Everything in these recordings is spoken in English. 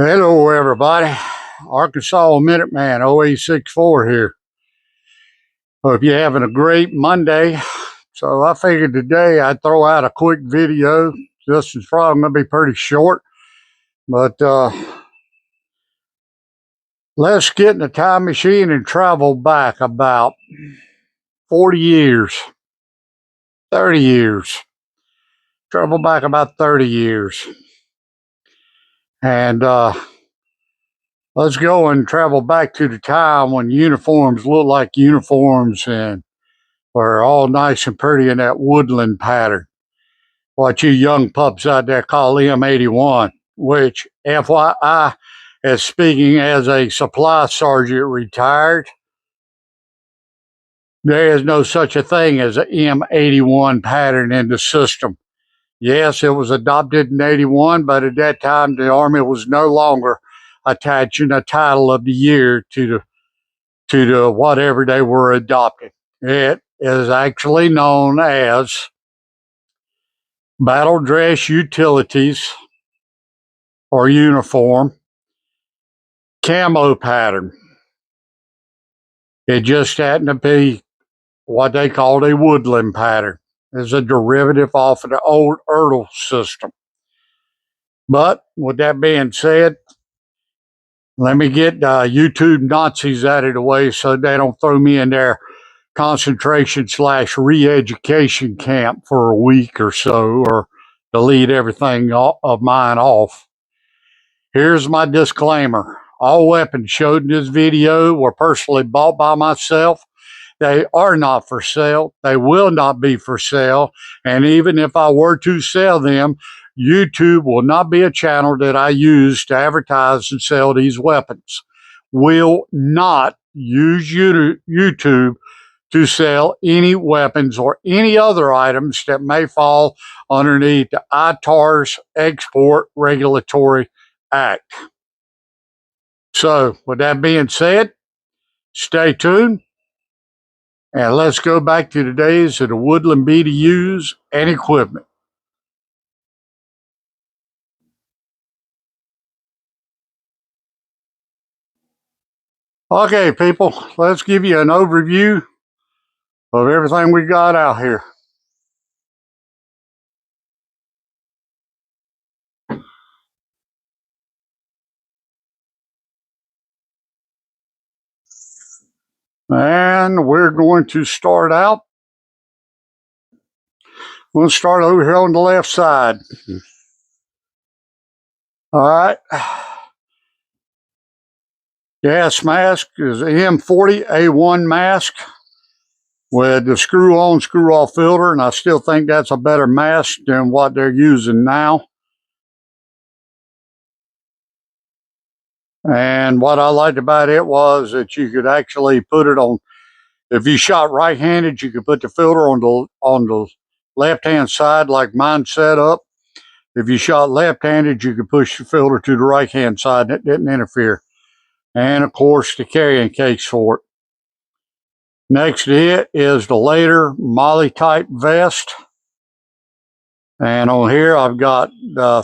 Hello, everybody. Arkansas Minuteman 0864 here. Hope you're having a great Monday. So I figured today I'd throw out a quick video. This is probably going to be pretty short, but let's get in the time machine and travel back about 40 years, 30 years. Travel back about 30 years. And let's go and travel back to the time when uniforms looked like uniforms and were all nice and pretty in that woodland pattern. What you young pups out there call M81, which, FYI, as speaking as a supply sergeant retired, there is no such a thing as an M81 pattern in the system. Yes, it was adopted in 81, but at that time the Army was no longer attaching a title of the year to the whatever they were adopting. It is actually known as battle dress utilities or uniform camo pattern. It just happened to be what they called a woodland pattern. It's a derivative off of the old Erdl system. But with that being said, let me get YouTube Nazis out of the way so they don't throw me in their concentration/re-education camp for a week or so, or delete everything of mine off. Here's my disclaimer. All weapons showed in this video were personally bought by myself. They are not for sale. They will not be for sale. And even if I were to sell them, YouTube will not be a channel that I use to advertise and sell these weapons. Will not use YouTube to sell any weapons or any other items that may fall underneath the ITAR's Export Regulatory Act. So, with that being said, stay tuned, and let's go back to the days of the Woodland BDUs and equipment. Okay, people, let's give you an overview of everything we got out here. And we're going to start out. We'll start over here on the left side. All right. Gas mask is M40A1 mask with the screw-on, screw-off filter, and I still think that's a better mask than what they're using now. And what I liked about it was that you could actually put it on, if you shot right-handed, you could put the filter on the left-hand side like mine's set up. If you shot left-handed, you could push the filter to the right-hand side and it didn't interfere. And of course, the carrying case for it. Next to it is the later Molly type vest. And on here, I've got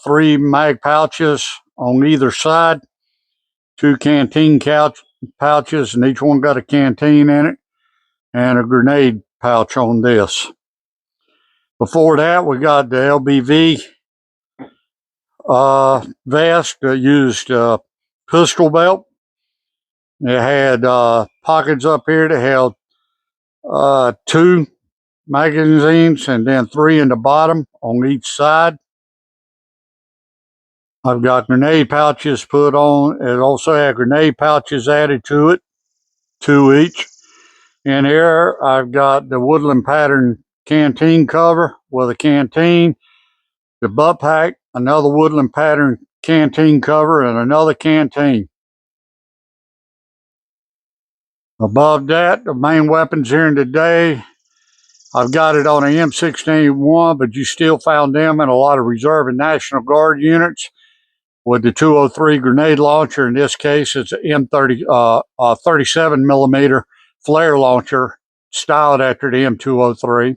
3 mag pouches on either side, 2 canteen pouches, and each one got a canteen in it, and a grenade pouch on this. Before that, we got the LBV vest that used pistol belt. It had pockets up here that held 2 magazines and then 3 in the bottom on each side. I've got grenade pouches put on. It also had grenade pouches added to it, 2 each. In here, I've got the Woodland pattern canteen cover with a canteen, the butt pack, another Woodland pattern canteen cover, and another canteen. Above that, the main weapons here in today, I've got it on an M16A1, but you still found them in a lot of Reserve and National Guard units with the 203 grenade launcher. In this case, it's an M30, 37 millimeter flare launcher styled after the M203.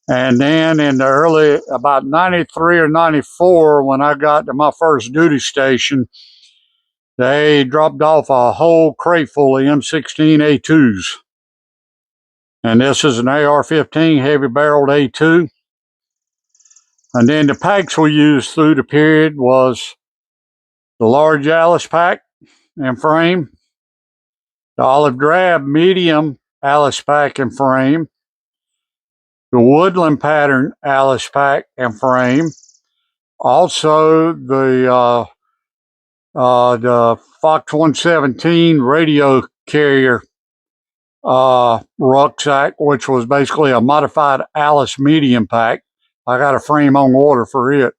And then in the early, about 93 or 94, when I got to my first duty station, they dropped off a whole crate full of M16A2s. And this is an AR-15 heavy barreled A2. And then the packs we used through the period was the large Alice pack and frame, the olive drab medium Alice pack and frame, the Woodland pattern Alice pack and frame, also the Fox 117 radio carrier rucksack, which was basically a modified Alice medium pack. I got a frame on order for it.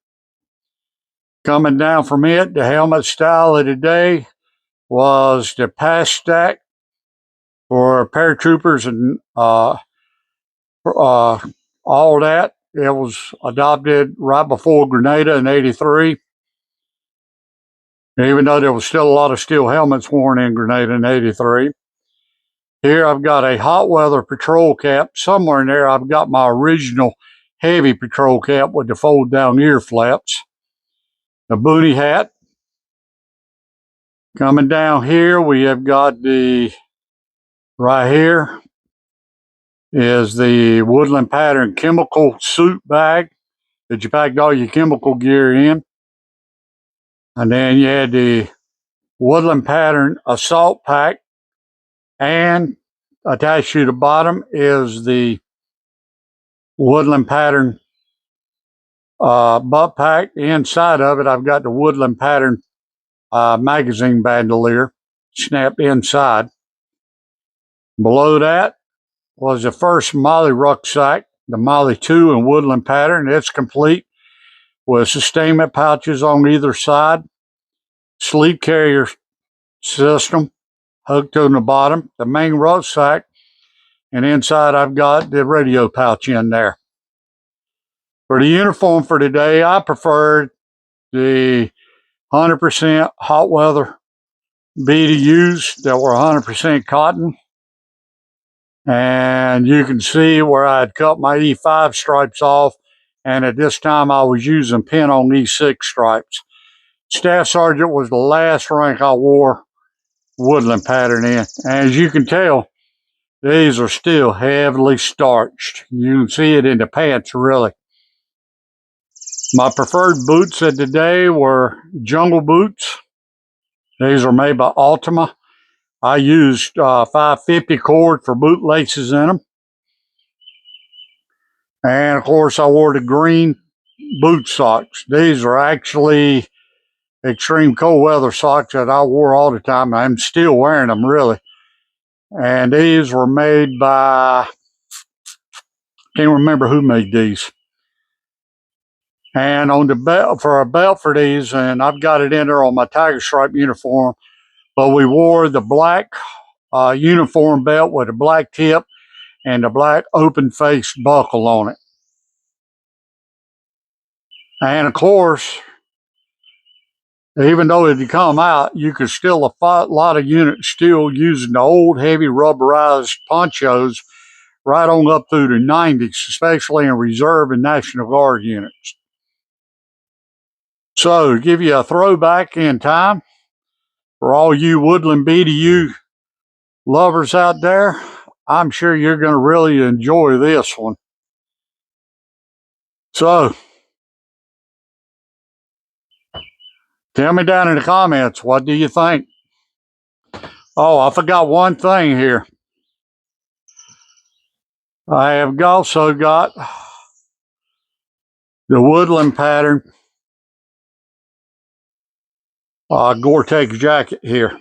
Coming down from it, the helmet style of the day was the pass stack for paratroopers and all that. It was adopted right before Grenada in '83. Even though there was still a lot of steel helmets worn in Grenada in '83. Here I've got a hot weather patrol cap. Somewhere in there I've got my original heavy patrol cap with the fold down ear flaps. The booty hat. Coming down here we have got right here is the Woodland pattern chemical suit bag that you packed all your chemical gear in. And then you had the Woodland pattern assault pack, and attached to the bottom is the Woodland pattern butt pack. Inside of it, I've got the Woodland pattern magazine bandolier snapped inside. Below that was the first Molly rucksack, the Molly 2 in Woodland pattern. It's complete with sustainment pouches on either side, sleep carrier system hooked on the bottom, the main rucksack, and inside I've got the radio pouch in there. For the uniform for today, I preferred the 100% hot weather BDUs that were 100% cotton. And you can see where I had cut my E5 stripes off, and at this time I was using pin on E6 stripes. Staff Sergeant was the last rank I wore Woodland pattern in. And as you can tell, these are still heavily starched. You can see it in the pants, really. My preferred boots of the day were jungle boots. These are made by Ultima. I used 550 cord for boot laces in them. And of course, I wore the green boot socks. These are actually extreme cold weather socks that I wore all the time. I'm still wearing them, really. And these were made by, can't remember who made these. And on the belt, for a belt for these, and I've got it in there on my tiger stripe uniform, but we wore the black uniform belt with a black tip and a black open face buckle on it. And of course, even though it had come out, you could still, a lot of units still using the old heavy rubberized ponchos right on up through the '90s, especially in Reserve and National Guard units. So, to give you a throwback in time, for all you Woodland BDU lovers out there, I'm sure you're going to really enjoy this one. So, tell me down in the comments, what do you think? Oh, I forgot one thing here. I have also got the Woodland pattern Gore-Tex jacket here.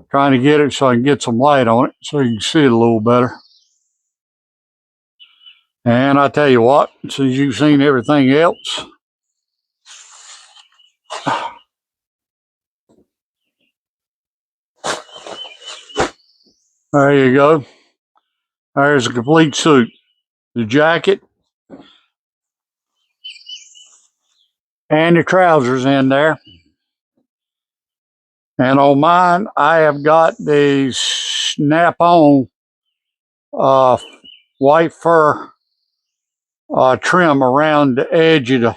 Trying to get it so I can get some light on it so you can see it a little better. And I tell you what, since you've seen everything else, there you go. There's a complete suit. The jacket and the trousers in there. And on mine, I have got the snap-on white fur trim around the edge of the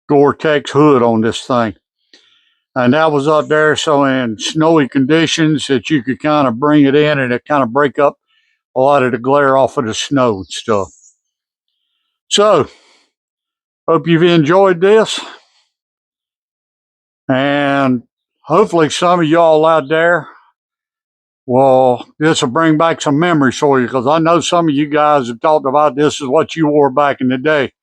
Gore-Tex hood on this thing. And that was up there so in snowy conditions that you could kind of bring it in and it kind of break up a lot of the glare off of the snow and stuff. So, hope you've enjoyed this. And hopefully some of y'all out there, well, this will bring back some memories for you, because I know some of you guys have talked about this is what you wore back in the day.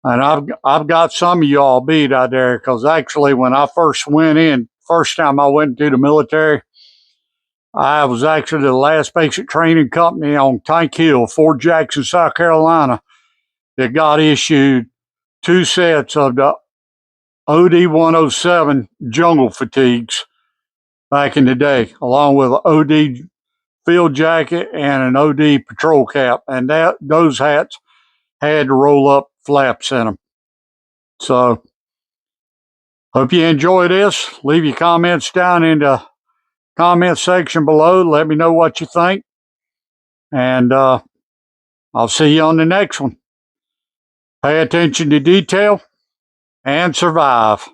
And I've got some of y'all beat out there, because actually when I first went in, first time I went into the military, I was actually the last basic training company on Tank Hill, Fort Jackson, South Carolina, that got issued 2 sets of the OD 107 jungle fatigues back in the day, along with an OD field jacket and an OD patrol cap. And those hats had the roll up flaps in them. So, hope you enjoy this. Leave your comments down in the comment section below. Let me know what you think. And I'll see you on the next one. Pay attention to detail and survive.